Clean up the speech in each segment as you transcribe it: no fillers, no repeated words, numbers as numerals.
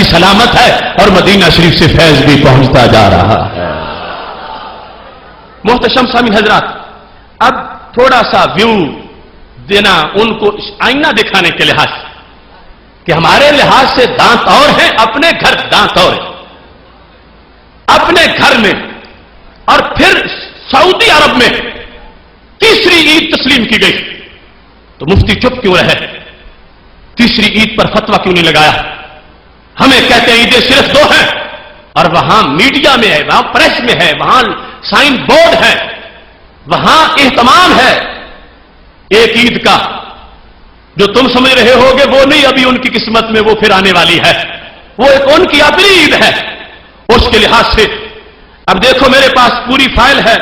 سلامت ہے اور مدینہ شریف سے فیض بھی پہنچتا جا رہا ہے۔ محتشم سامعین حضرات، اب تھوڑا سا ویو دینا ان کو آئینہ دکھانے کے لحاظ سے کہ ہمارے لحاظ سے دانت اور ہیں، اپنے گھر دانت اور ہیں، اپنے گھر میں۔ اور پھر سعودی عرب میں تیسری عید تسلیم کی گئی تو مفتی چپ کیوں رہے؟ تیسری عید پر فتویٰ کیوں نہیں لگایا؟ ہمیں کہتے ہیں عیدیں صرف دو ہیں، اور وہاں میڈیا میں ہے، وہاں پریس میں ہے، وہاں سائن بورڈ ہے، وہاں اہتمام ہے ایک عید کا جو تم سمجھ رہے ہوگے وہ نہیں، ابھی ان کی قسمت میں وہ پھر آنے والی ہے، وہ ایک ان کی اپنی عید ہے۔ اس کے لحاظ سے اب دیکھو میرے پاس پوری فائل ہے۔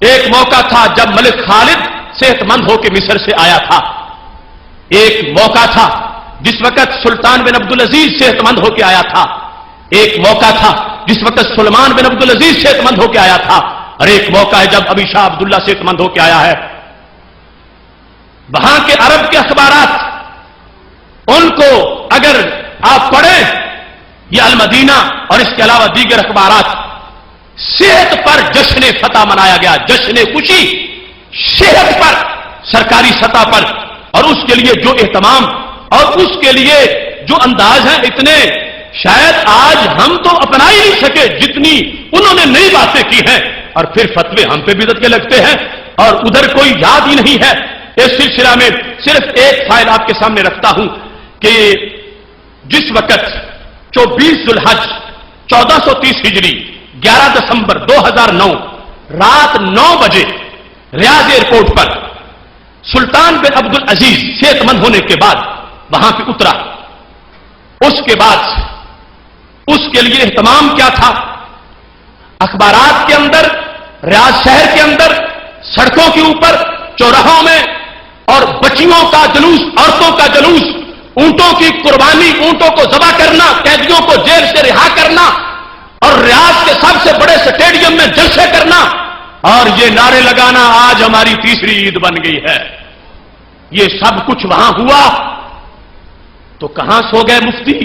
ایک موقع تھا جب ملک خالد صحت مند ہو کے مصر سے آیا تھا، ایک موقع تھا جس وقت سلطان بن عبدالعزیز صحت مند ہو کے آیا تھا، ایک موقع تھا جس وقت سلمان بن عبدالعزیز صحت مند ہو کے آیا تھا، اور ایک موقع ہے جب ابھی شاہ عبداللہ صحت مند ہو کے آیا ہے۔ وہاں کے عرب کے اخبارات ان کو اگر آپ پڑھیں، یہ المدینہ اور اس کے علاوہ دیگر اخبارات، صحت پر جشن فتح منایا گیا، جشن خوشی صحت پر سرکاری سطح پر، اور اس کے لیے جو اہتمام اور اس کے لیے جو انداز ہیں، اتنے شاید آج ہم تو اپنا ہی نہیں سکے جتنی انہوں نے نئی باتیں کی ہیں، اور پھر فتوے ہم پہ بدعت کے لگتے ہیں اور ادھر کوئی یاد ہی نہیں ہے۔ اس سلسلہ میں صرف ایک فائل آپ کے سامنے رکھتا ہوں کہ جس وقت 24 ذوالحج 1430 ہجری 11 دسمبر 2009 رات 9 بجے ریاض ایئرپورٹ پر سلطان بن عبدالعزیز صحت مند ہونے کے بعد وہاں پہ اترا، اس کے بعد اس کے لیے اہتمام کیا تھا؟ اخبارات کے اندر، ریاض شہر کے اندر، سڑکوں کے اوپر، چوراہوں میں، اور بچیوں کا جلوس، عورتوں کا جلوس، اونٹوں کی قربانی، اونٹوں کو ذبح کرنا، قیدیوں کو جیل سے رہا کرنا، اور ریاض کے سب سے بڑے سٹیڈیم میں جلسے کرنا، اور یہ نعرے لگانا آج ہماری تیسری عید بن گئی ہے۔ یہ سب کچھ وہاں ہوا تو کہاں سو گئے مفتی؟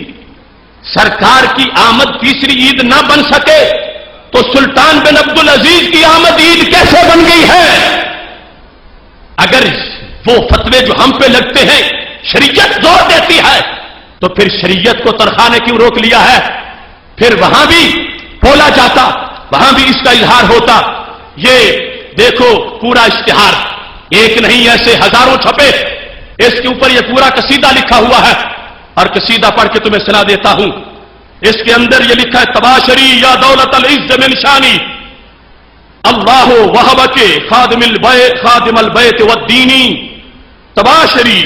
سرکار کی آمد تیسری عید نہ بن سکے تو سلطان بن عبدالعزیز کی آمد عید کیسے بن گئی ہے؟ اگر وہ فتوے جو ہم پہ لگتے ہیں شریعت زور دیتی ہے تو پھر شریعت کو ترخاں نے کیوں روک لیا ہے؟ پھر وہاں بھی بولا جاتا، وہاں بھی اس کا اظہار ہوتا۔ یہ دیکھو پورا اشتہار، ایک نہیں ایسے ہزاروں چھپے، اس کے اوپر یہ پورا قصیدہ لکھا ہوا ہے، اور قصیدہ پڑھ کے تمہیں سنا دیتا ہوں۔ اس کے اندر یہ لکھا ہے: تباشری یا دولت العز من شانی اللہ وہب کے خادم البیت والدینی، تباشری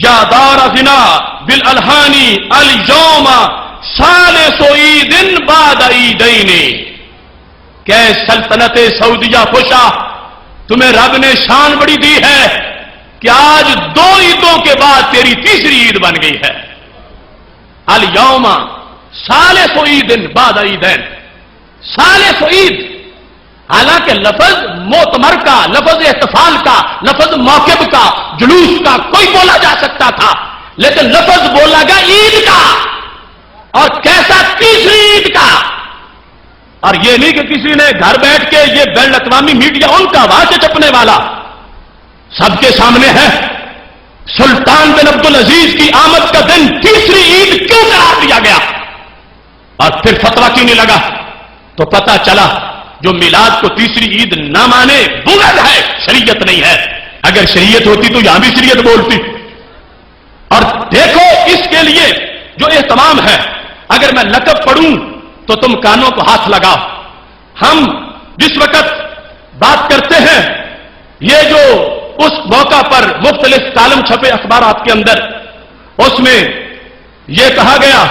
یا دار غنا بالالحانی اليوم ثالث عید بعد عیدین۔ کہ سلطنت سعودیہ خوشا، تمہیں رب نے شان بڑی دی ہے کہ آج 2 عیدوں کے بعد تیری تیسری عید بن گئی ہے۔ الیوم ثالث عید بعد عیدین، ثالث عید۔ حالانکہ لفظ موتمر کا، لفظ احتفال کا، لفظ موقب کا، جلوس کا کوئی بولا جا سکتا تھا، لیکن لفظ بولا گیا عید کا، اور کیسا؟ تیسری عید کا۔ اور یہ نہیں کہ کسی نے گھر بیٹھ کے، یہ بین الاقوامی میڈیا ان کا آواز چھپنے والا سب کے سامنے ہے۔ سلطان بن عبدالعزیز کی آمد کا دن تیسری عید کیوں قرار دیا گیا؟ اور پھر فتویٰ کیوں نہیں لگا؟ تو پتہ چلا جو میلاد کو تیسری عید نہ مانے بغض ہے، شریعت نہیں ہے۔ اگر شریعت ہوتی تو یہاں بھی شریعت بولتی۔ اور دیکھو اس کے لیے جو اہتمام ہے، اگر میں لقب پڑھوں تو تم کانوں کو ہاتھ لگاؤ۔ ہم جس وقت بات کرتے ہیں، یہ جو اس موقع پر مختلف کالم چھپے اخبارات کے اندر، اس میں یہ کہا گیا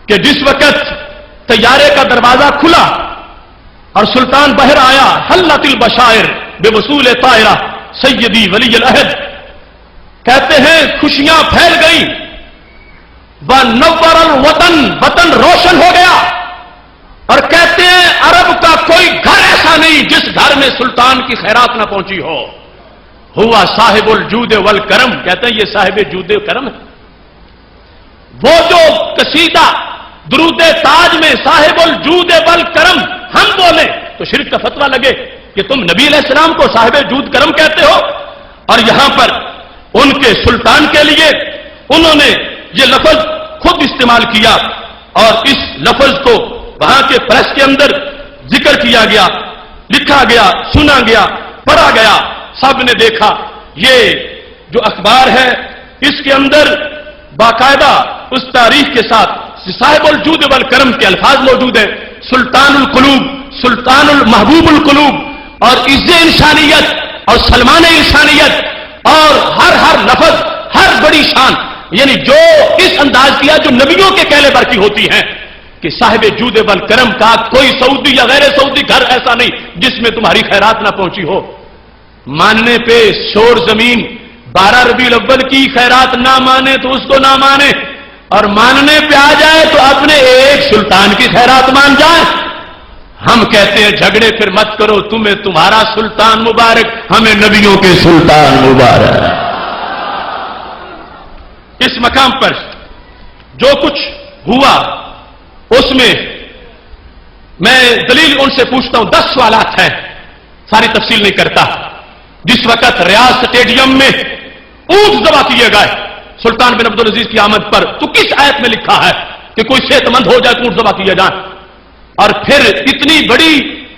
کہ جس وقت طیارے کا دروازہ کھلا اور سلطان بہر آیا، حلت البشائر بوصول طائرہ سیدی ولی العہد، کہتے ہیں خوشیاں پھیل گئیں، وَنَوَّرَ الْوَطَنَ، وطن روشن ہو گیا، اور کہتے ہیں عرب کا کوئی گھر ایسا نہیں جس گھر میں سلطان کی خیرات نہ پہنچی ہو۔ ہوا صاحب الجود والکرم، کہتے ہیں یہ صاحب جود و کرم ہے۔ وہ جو قصیدہ درود تاج میں صاحب الجود بل کرم ہم بولیں تو شرک کا فتویٰ لگے کہ تم نبی علیہ السلام کو صاحب جود کرم کہتے ہو، اور یہاں پر ان کے سلطان کے لیے انہوں نے یہ لفظ خود استعمال کیا، اور اس لفظ کو وہاں کے پریس کے اندر ذکر کیا گیا، لکھا گیا، سنا گیا، پڑھا گیا، سب نے دیکھا۔ یہ جو اخبار ہے اس کے اندر باقاعدہ اس تاریخ کے ساتھ صاحب الجود والکرم کے الفاظ موجود ہیں، سلطان القلوب، سلطان المحبوب القلوب، اور عز انسانیت اور سلمان انسانیت، اور ہر لفظ، ہر بڑی شان، یعنی جو اس انداز کیا جو نبیوں کے کہنے پر کی ہوتی ہیں کہ صاحب جود والکرم کا کوئی سعودی یا غیر سعودی گھر ایسا نہیں جس میں تمہاری خیرات نہ پہنچی ہو۔ ماننے پہ شور زمین، 12 ربیع الاول کی خیرات نہ مانے تو اس کو نہ مانے، اور ماننے پہ آ جائے تو اپنے ایک سلطان کی خیرات مان جائے۔ ہم کہتے ہیں جھگڑے پھر مت کرو، تمہیں تمہارا سلطان مبارک، ہمیں نبیوں کے سلطان مبارک۔ اس مقام پر جو کچھ ہوا اس میں میں دلیل ان سے پوچھتا ہوں، 10 سوالات ہیں، ساری تفصیل نہیں کرتا۔ جس وقت ریاض اسٹیڈیم میں اونٹ ذبح کیے گئے سلطان بن عبدالعزیز کی آمد پر، تو کس آیت میں لکھا ہے کہ کوئی صحت مند ہو جائے تو اونٹ ذبح کیے جائیں؟ اور پھر اتنی بڑی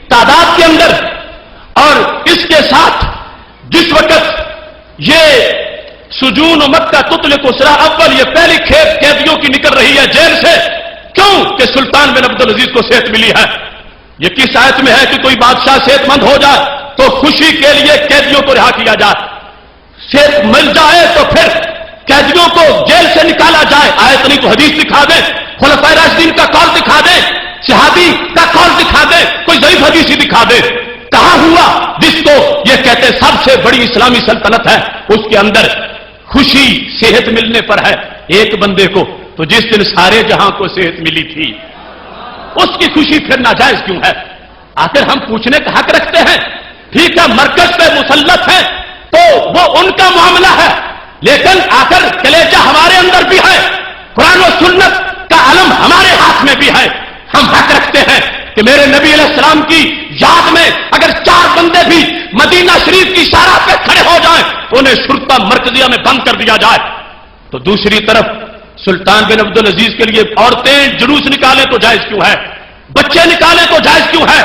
تعداد کے اندر، اور اس کے ساتھ جس وقت یہ سجون و مکہ تطلق اسرا اول، یہ پہلی کھیپ قیدیوں کی نکل رہی ہے جیل سے، کیوں کہ سلطان بن عبدالعزیز کو صحت ملی ہے۔ یہ کس آیت میں ہے کہ کوئی بادشاہ صحت مند ہو جائے تو خوشی کے لیے قیدیوں کو رہا کیا جائے، صحت مل جائے تو پھر قیدیوں کو جیل سے نکالا جائے؟ آیت نہیں تو حدیث دکھا دیں، خلفائے راشدین کا قول دکھا دیں، صحابی کا قول دکھا دیں، کوئی ضعیف حدیث ہی دکھا دیں۔ کہاں ہوا جس کو یہ کہتے سب سے بڑی اسلامی سلطنت ہے، اس کے اندر خوشی صحت ملنے پر ہے ایک بندے کو، تو جس دن سارے جہاں کو صحت ملی تھی اس کی خوشی پھر ناجائز کیوں ہے؟ آخر ہم پوچھنے کا حق رکھتے ہیں۔ ٹھیک ہے، مرکز پہ مسلط ہے تو وہ ان کا معاملہ ہے، لیکن آخر کلیجہ ہمارے اندر بھی ہے، قرآن و سنت کا علم ہمارے ہاتھ میں بھی ہے۔ ہم حق رکھتے ہیں کہ میرے نبی علیہ السلام کی یاد میں اگر 4 بندے بھی مدینہ شریف کی شاہراہ پہ کھڑے ہو جائیں تو انہیں شرطہ مرکزیہ میں بند کر دیا جائے۔ تو دوسری طرف سلطان بن عبدالعزیز کے لیے عورتیں جلوس نکالیں تو جائز کیوں ہے، بچے نکالیں تو جائز کیوں ہے؟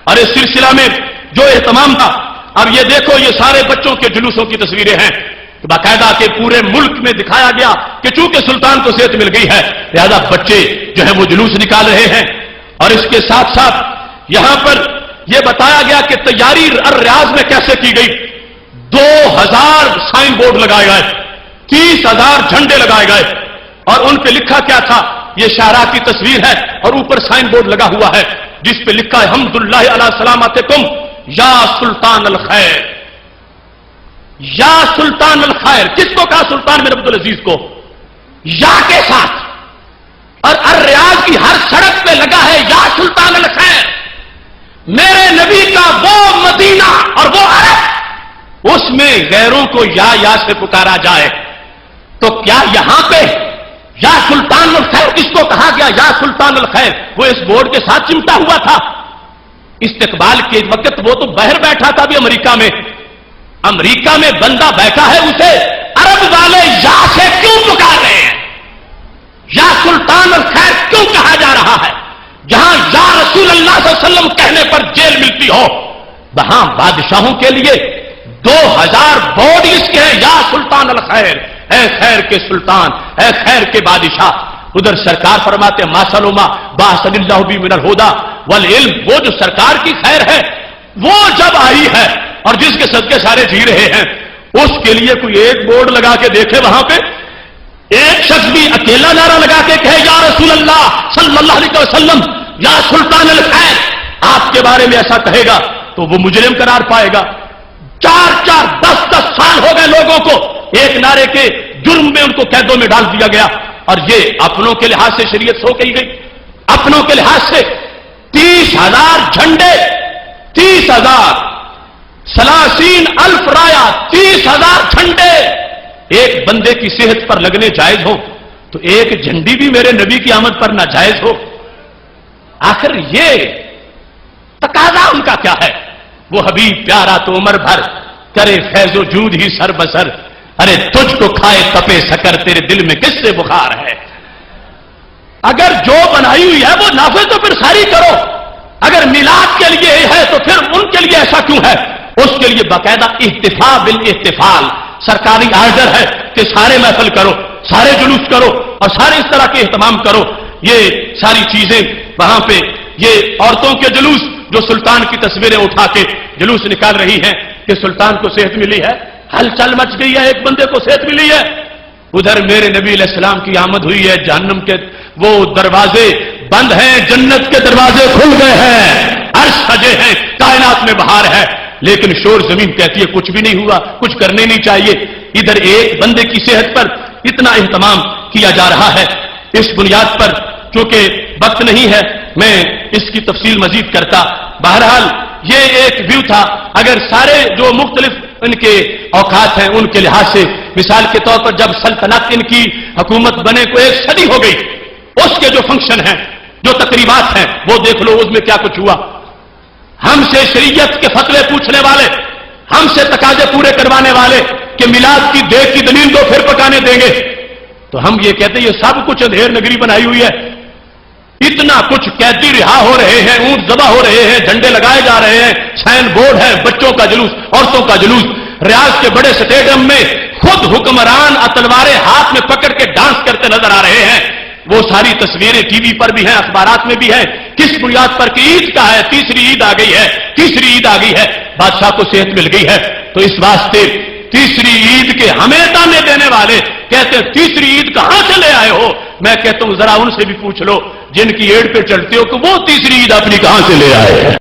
اور اس سلسلہ میں جو اہتمام تھا، اب یہ دیکھو یہ سارے بچوں کے جلوسوں کی تصویریں ہیں، باقاعدہ کہ پورے ملک میں دکھایا گیا کہ چونکہ سلطان کو صحت مل گئی ہے لہذا بچے جو ہے وہ جلوس نکال رہے ہیں۔ اور اس کے ساتھ ساتھ یہاں پر یہ بتایا گیا کہ تیاری الریاض میں کیسے کی گئی، 2000 سائن بورڈ لگائے گئے، 30,000 جھنڈے لگائے گئے، اور ان پہ لکھا کیا تھا؟ یہ شاہراہ کی تصویر ہے اور اوپر سائن بورڈ لگا ہوا ہے جس پہ لکھا ہے حمداللہ علی سلامتکم یا سلطان الخیر، یا سلطان الخیر۔ کس کو کہا؟ سلطان بن عبدالعزیز کو، یا کے ساتھ، اور الریاض کی ہر سڑک پہ لگا ہے یا سلطان الخیر۔ میرے نبی کا وہ مدینہ اور وہ عرب، اس میں غیروں کو یا سے پکارا جائے، تو کیا یہاں پہ یا سلطان الخیر کس کو کہا گیا؟ یا سلطان الخیر وہ اس بورڈ کے ساتھ چمٹا ہوا تھا۔ استقبال کے وقت وہ تو باہر بیٹھا تھا بھی امریکہ میں بندہ بیٹھا ہے، اسے عرب والے یا سے کیوں پکار رہے ہیں؟ یا سلطان الخیر کیوں کہا جا رہا ہے؟ جہاں یا رسول اللہ صلی اللہ علیہ وسلم کہنے پر جیل ملتی ہو، وہاں بادشاہوں کے لیے 2000 بورڈ اس کے ہیں، یا سلطان الخیر، اے خیر کے سلطان، اے خیر کے بادشاہ۔ ادھر سرکار فرماتے ما سلما باصل اللہ بی من الہدی والعلم، وہ جو سرکار کی خیر ہے وہ جب آئی ہے اور جس کے صدقے سارے جی رہے ہیں، اس کے لیے کوئی ایک بورڈ لگا کے دیکھے، وہاں پہ ایک شخص بھی اکیلا نعرہ لگا کے کہے یا رسول اللہ صلی اللہ علیہ وسلم یا سلطان الخیر، آپ کے بارے میں ایسا کہے گا تو وہ مجرم قرار پائے گا۔ 4 10 سال ہو گئے لوگوں کو ایک نعرے کے جرم میں ان کو قیدوں میں ڈال دیا گیا، اور یہ اپنوں کے لحاظ سے شریعت سو کہی گئی، اپنوں کے لحاظ سے 30,000 جھنڈے، 30,000 30,000 رایا، 30,000 جھنڈے ایک بندے کی صحت پر لگنے جائز ہو تو ایک جھنڈی بھی میرے نبی کی آمد پر ناجائز ہو؟ آخر یہ تقاضا ان کا کیا ہے؟ وہ حبیب پیارا تو عمر بھر کرے فیض و جود ہی سر بسر، ارے تجھ کو کھائے تپے سکر، تیرے دل میں کس سے بخار ہے؟ اگر جو بنائی ہوئی ہے وہ نافذ تو پھر ساری کرو، اگر میلاد کے لیے ہے تو پھر ان کے لیے ایسا کیوں ہے؟ اس کے لیے باقاعدہ احتفال بالاحتفال سرکاری آرڈر ہے کہ سارے محفل کرو، سارے جلوس کرو اور سارے اس طرح کے اہتمام کرو۔ یہ ساری چیزیں وہاں پہ یہ عورتوں کے جلوس جو سلطان کی تصویریں اٹھا کے جلوس نکال رہی ہیں کہ سلطان کو صحت ملی ہے، ہلچل مچ گئی ہے، ایک بندے کو صحت ملی ہے۔ ادھر میرے نبی علیہ السلام کی آمد ہوئی ہے، جہنم کے وہ دروازے بند ہیں، جنت کے دروازے کھل گئے ہیں، عرش سجے ہیں، کائنات میں بہار ہے، لیکن شور زمین کہتی ہے کچھ بھی نہیں ہوا، کچھ کرنے نہیں چاہیے۔ ادھر ایک بندے کی صحت پر اتنا اہتمام کیا جا رہا ہے۔ اس بنیاد پر چونکہ وقت نہیں ہے میں اس کی تفصیل مزید کرتا، بہرحال یہ ایک ویو تھا۔ اگر سارے جو مختلف ان کے اوقات ہیں ان کے لحاظ سے، مثال کے طور پر جب سلطنت ان کی حکومت بنے کو 1 صدی ہو گئی، اس کے جو فنکشن ہیں، جو تقریبات ہیں، وہ دیکھ لو اس میں کیا کچھ ہوا۔ ہم سے شریعت کے فتوے پوچھنے والے، ہم سے تقاضے پورے کروانے والے کہ میلاد کی دیگ کی دلیل دو پھر پکانے دیں گے، تو ہم یہ کہتے ہیں یہ سب کچھ اندھیر نگری بنائی ہوئی ہے۔ اتنا کچھ قیدی رہا ہو رہے ہیں، اونٹ ذبح ہو رہے ہیں، جھنڈے لگائے جا رہے ہیں، سائن بورڈ ہے، بچوں کا جلوس، عورتوں کا جلوس، ریاض کے بڑے اسٹیڈیم میں خود حکمران تلواریں ہاتھ میں پکڑ کے ڈانس کرتے نظر آ رہے ہیں۔ وہ ساری تصویریں ٹی وی پر بھی ہیں، اخبارات میں بھی ہیں۔ کس بنیاد پر کہ عید کا ہے، تیسری عید آ گئی ہے، تیسری عید آ گئی ہے، بادشاہ کو صحت مل گئی ہے، تو اس واسطے تیسری عید کے ہمیں تانے دینے والے کہتے ہیں تیسری عید کہاں سے لے آئے ہو؟ میں کہتا ہوں ذرا ان سے بھی پوچھ لو جن کی ایڑ پہ چڑھتے ہو کہ وہ تیسری عید اپنی کہاں سے لے آئے ہیں۔